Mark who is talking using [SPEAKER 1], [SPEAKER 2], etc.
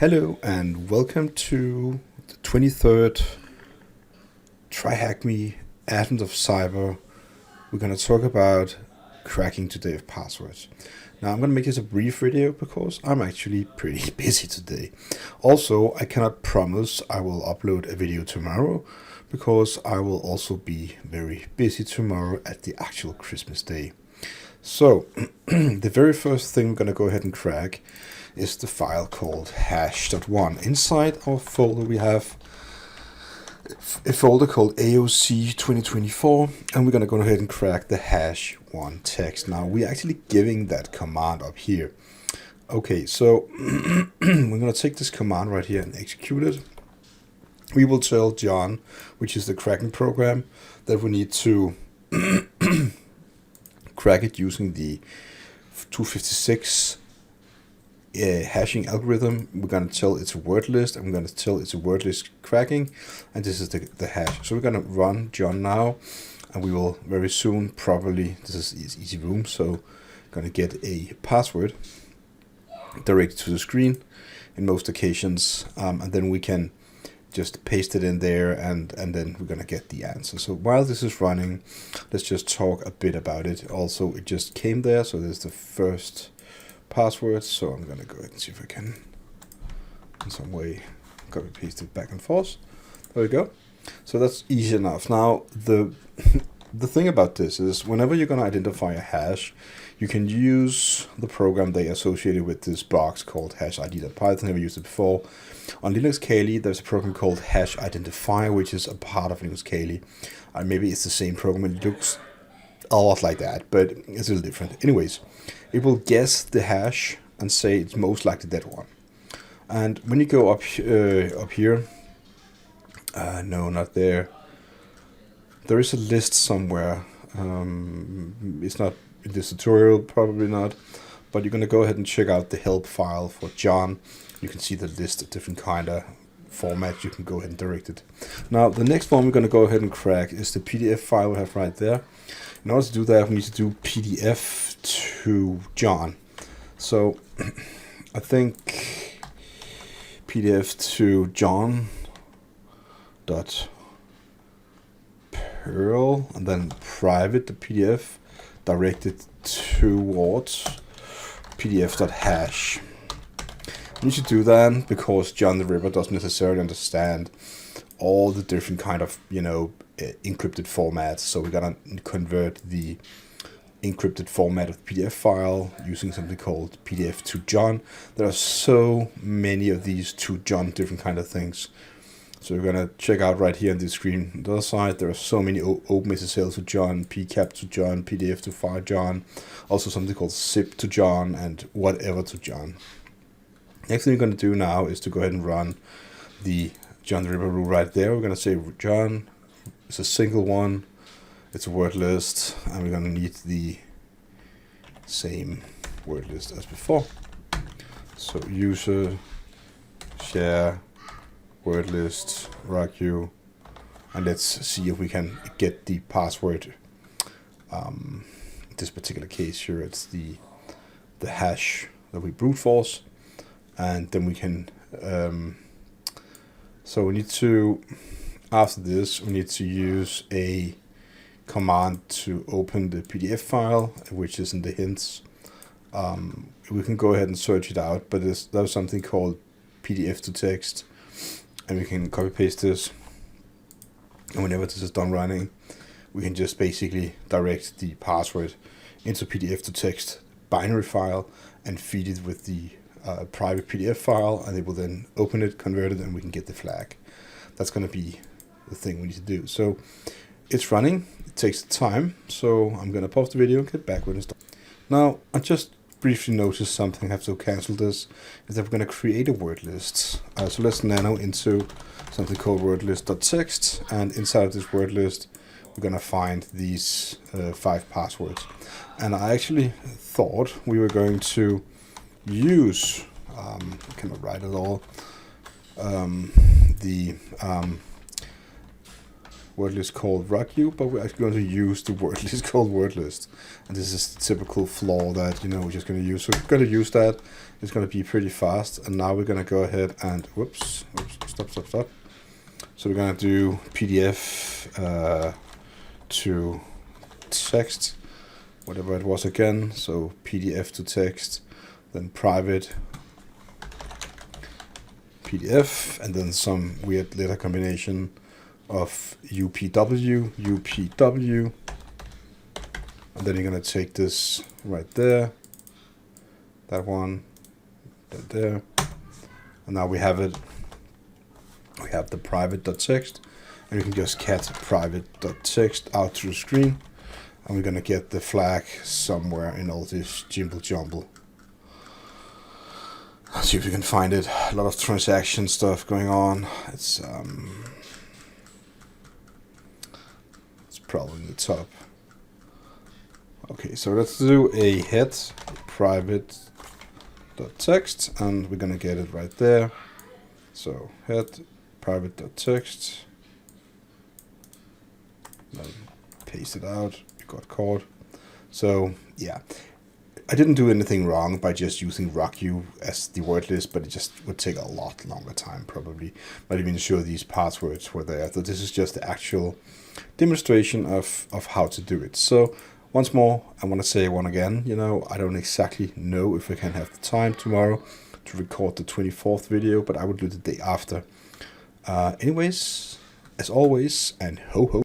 [SPEAKER 1] Hello and welcome to the 23rd TryHackMe Atoms of Cyber. We're going to talk about cracking today of passwords. Now I'm going to make this a brief video because I'm actually pretty busy today. Also, I cannot promise I will upload a video tomorrow because I will also be very busy tomorrow at the actual Christmas day. So the very first thing we're going to go ahead and crack is the file called hash.1. Inside our folder we have a folder called AOC 2024, and we're going to go ahead and crack the hash1 text. Now we're actually giving that command up here. Okay, so we're going to take this command right here and execute it. We will tell John, which is the cracking program, that we need to crack it using the 256 hashing algorithm. We're going to tell it's a word list, and we're going to tell it's a word list cracking, and this is the hash. So we're going to run John now, and we will very soon, probably, this is easy room, so going to get a password directly to the screen in most occasions, and then we can just paste it in there, and then we're going to get the answer. So while this is running, let's just talk a bit about it. Also, it just came there, so there's the first password. So I'm going to go ahead and see if I can in some way copy paste it back and forth. There we go. So that's easy enough. Now the thing about this is whenever you're going to identify a hash, you can use the program they associated with this box called hashid.python. Never used it before. On Linux Kali, there's a program called hash identifier, which is a part of Linux Kali. Maybe it's the same program. It looks a lot like that, but it's a little different. Anyways, it will guess the hash and say it's most likely that one. And when you go up here, no, not there. There is a list somewhere. It's not in this tutorial, probably not, but you're going to go ahead and check out the help file for John. You can see the list of different kind of formats. You can go ahead and direct it. Now the next one we're going to go ahead and crack is the PDF file we have right there. In order to do that, we need to do PDF to John. So I think PDF to John dot Perl, and then private the PDF directed towards PDF.hash. You should do that because John the Ripper doesn't necessarily understand all the different kind of, encrypted formats. So we're gonna convert the encrypted format of the PDF file using something called PDF to John. There are so many of these to John different kind of things. So we're gonna check out right here on the screen. On the other side, there are so many OpenSSL to John, PCAP to John, PDF to file John, also something called zip to John, and whatever to John. Next thing we're going to do now is to go ahead and run the John the Ripper rule right there. We're going to say John is a single one, it's a word list, and we're going to need the same word list as before. So user share word list RAQ, and let's see if we can get the password. In this particular case here, it's the hash that we brute force. And then we can, so we need to, after this, we need to use a command to open the PDF file, which is in the hints. We can go ahead and search it out, but there's something called PDF to text, and we can copy paste this. And whenever this is done running, we can just basically direct the password into PDF to text binary file and feed it with the private PDF file, and they will then open it, convert it, and we can get the flag. That's going to be the thing we need to do. So it's running, it takes time, so I'm going to pause the video and get back when it's done. Now I just briefly noticed something. I have to cancel this, is that we're going to create a word list. So let's nano into something called word list.text, and inside of this word list we're going to find these 5 passwords. And I actually thought we were going to use, I cannot write it all, the word list called RockU, but we're actually going to use the word list called word list. And this is the typical flaw that, we're just going to use. So we're going to use that. It's going to be pretty fast. And now we're going to go ahead and, stop. So we're going to do PDF to text, whatever it was again. So PDF to text, then private PDF, and then some weird letter combination of UPW, and then you're going to take this right there, that one, that there, and now we have it. We have the private.text, and we can just cat private.text out to the screen, and we're going to get the flag somewhere in all this jimble jumble. Let's see if we can find it. A lot of transaction stuff going on. It's probably in the top. Okay, so let's do a head private.text, and we're gonna get it right there. So head private.text. Then paste it out. You got caught. So yeah. I didn't do anything wrong by just using RockU as the word list, but it just would take a lot longer time probably. Not even sure these passwords were there. So this is just the actual demonstration of how to do it. So once more, I want to say one again, I don't exactly know if I can have the time tomorrow to record the 24th video, but I will do the day after. Anyways, as always, and ho ho.